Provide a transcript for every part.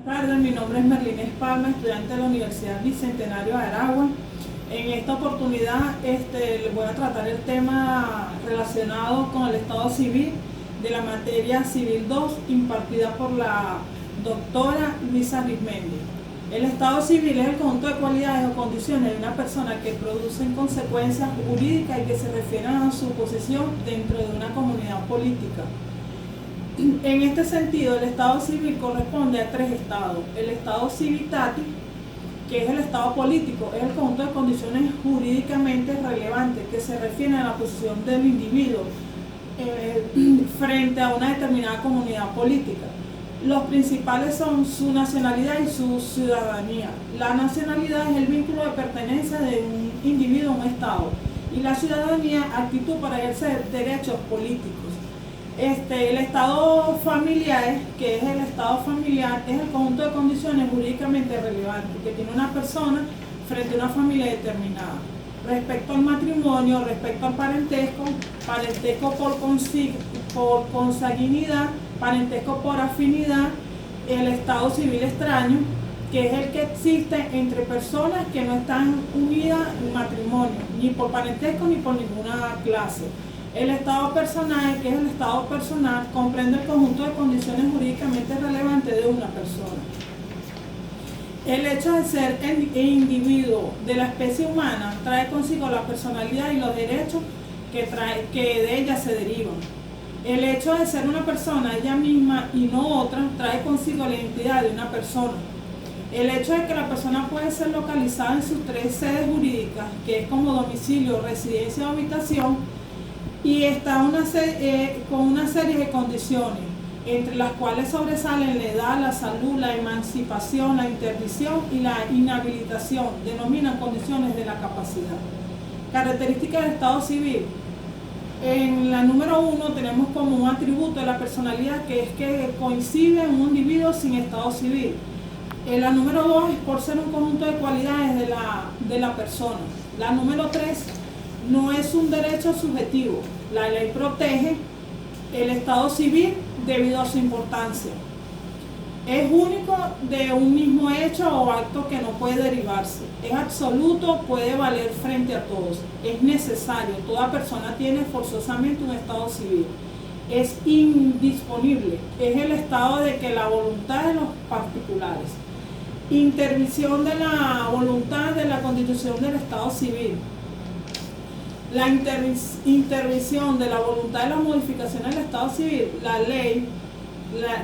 tardes, mi nombre es Merlines Palma, estudiante de la Universidad Bicentenario de Aragua. En esta oportunidad les voy a tratar el tema relacionado con el Estado Civil de la materia Civil 2 impartida por la doctora Luisa Arizmendi. El Estado Civil es el conjunto de cualidades o condiciones de una persona que producen consecuencias jurídicas y que se refieren a su posición dentro de una comunidad política. En este sentido, el Estado Civil corresponde a tres estados. El Estado Civitate, que es el Estado político, es el conjunto de condiciones jurídicamente relevantes que se refieren a la posición del individuo frente a una determinada comunidad política. Los principales son su nacionalidad y su ciudadanía. La nacionalidad es el vínculo de pertenencia de un individuo a un Estado, y la ciudadanía, actitud para ejercer derechos políticos. El estado familiar, que es el estado familiar, es el conjunto de condiciones jurídicamente relevantes que tiene una persona frente a una familia determinada. Respecto al matrimonio, respecto al parentesco, parentesco por consanguinidad, parentesco por afinidad, el estado civil extraño, que es el que existe entre personas que no están unidas en matrimonio, ni por parentesco ni por ninguna clase. El estado personal, que es el estado personal, comprende el conjunto de condiciones jurídicamente relevantes de una persona. El hecho de ser el individuo de la especie humana trae consigo la personalidad y los derechos que de ella se derivan. El hecho de ser una persona ella misma y no otra trae consigo la identidad de una persona. El hecho de que la persona puede ser localizada en sus tres sedes jurídicas, que es como domicilio, residencia o habitación, y está con una serie de condiciones, entre las cuales sobresalen la edad, la salud, la emancipación, la interdicción y la inhabilitación, denominan condiciones de la capacidad. Características del Estado Civil. En la número 1 tenemos como un atributo de la personalidad, que es que coincide en un individuo sin Estado Civil. En la número 2 es por ser un conjunto de cualidades de la persona. La número 3 no es un derecho subjetivo. La ley protege el Estado Civil debido a su importancia. Es único de un mismo hecho o acto que no puede derivarse. Es absoluto, puede valer frente a todos. Es necesario. Toda persona tiene forzosamente un Estado Civil. Es indisponible. Es el estado de que la voluntad de los particulares. Intervención de la voluntad de la Constitución del Estado Civil. La intervención de la voluntad de las modificaciones del Estado Civil. La ley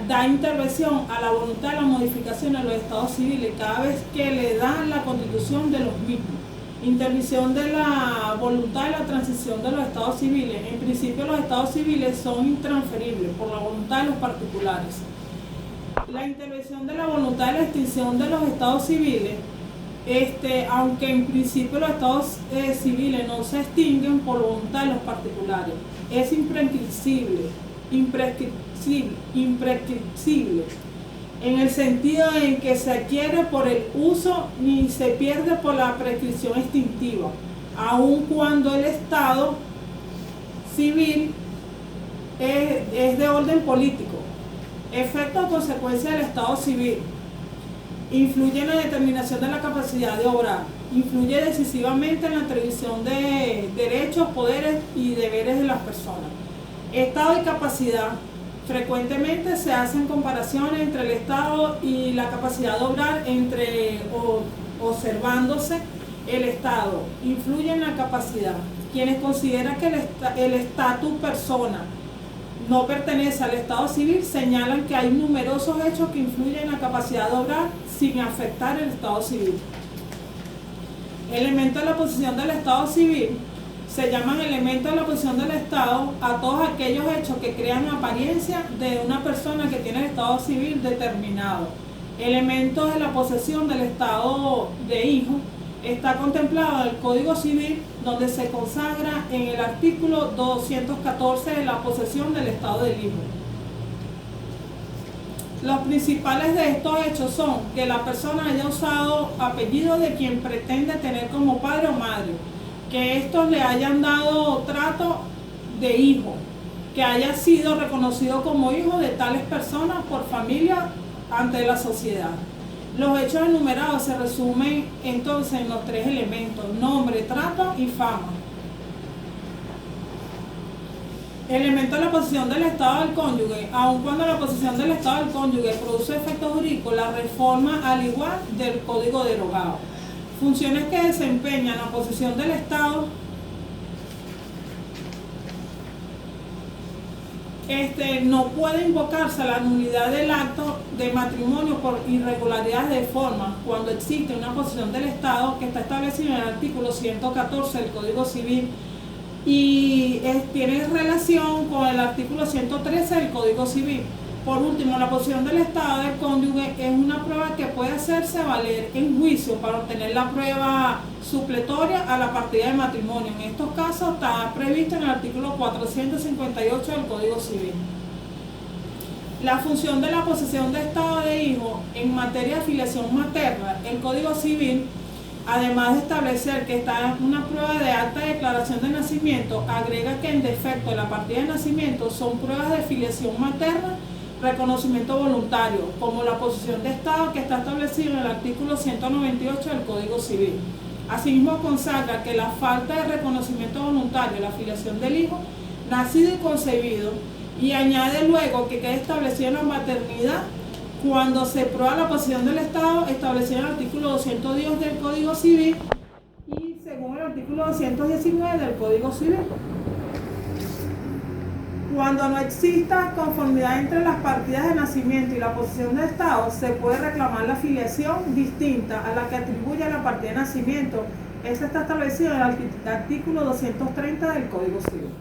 da intervención a la voluntad de la modificación de los Estados Civiles cada vez que le dan la Constitución de los mismos. Intervención de la voluntad de la transición de los Estados Civiles. En principio los Estados Civiles son intransferibles por la voluntad de los particulares. La intervención de la voluntad de la extinción de los Estados Civiles. Aunque en principio los estados civiles no se extinguen por voluntad de los particulares, es imprescriptible, en el sentido en que se adquiere por el uso ni se pierde por la prescripción extintiva, aun cuando el Estado civil es de orden político. Efecto o consecuencia del Estado civil. Influye en la determinación de la capacidad de obrar, influye decisivamente en la atribución de derechos, poderes y deberes de las personas. Estado y capacidad. Frecuentemente se hacen comparaciones entre el Estado y la capacidad de obrar, observándose el Estado. Influye en la capacidad. Quienes consideran que el estatus persona no pertenece al Estado Civil señalan que hay numerosos hechos que influyen en la capacidad de obrar sin afectar el Estado Civil. Elementos de la posición del Estado Civil. Se llaman elementos de la posición del Estado a todos aquellos hechos que crean apariencia de una persona que tiene el Estado Civil determinado. Elementos de la posesión del Estado de hijo. Está contemplado en el Código Civil, donde se consagra en el artículo 214 de la posesión del Estado del hijo. Los principales de estos hechos son que la persona haya usado apellido de quien pretende tener como padre o madre, que estos le hayan dado trato de hijo, que haya sido reconocido como hijo de tales personas por familia ante la sociedad. Los hechos enumerados se resumen entonces en los tres elementos: nombre, trato y fama. Elemento de la posición del Estado del cónyuge. Aun cuando la posición del Estado del cónyuge produce efectos jurídicos, la reforma al igual del Código derogado. Funciones que desempeñan la posición del Estado. No puede invocarse la nulidad del acto de matrimonio por irregularidades de forma cuando existe una posición del Estado que está establecida en el artículo 114 del Código Civil y tiene relación con el artículo 113 del Código Civil. Por último, la posición del Estado del cónyuge es una prueba que puede hacerse valer en juicio para obtener la prueba supletoria a la partida de matrimonio. En estos casos está previsto en el artículo 458 del Código Civil. La función de la posesión de estado de hijo en materia de filiación materna. El Código Civil, además de establecer que está una prueba de acta de declaración de nacimiento, agrega que en defecto de la partida de nacimiento son pruebas de filiación materna, reconocimiento voluntario, como la posesión de estado que está establecido en el artículo 198 del Código Civil. Asimismo, consagra que la falta de reconocimiento voluntario de la filiación del hijo nacido y concebido, y añade luego que queda establecida la maternidad cuando se prueba la posición del Estado establecida en el artículo 210 del Código Civil y según el artículo 219 del Código Civil. Cuando no exista conformidad entre las partidas de nacimiento y la posición de Estado, se puede reclamar la filiación distinta a la que atribuye la partida de nacimiento. Esto está establecido en el artículo 230 del Código Civil.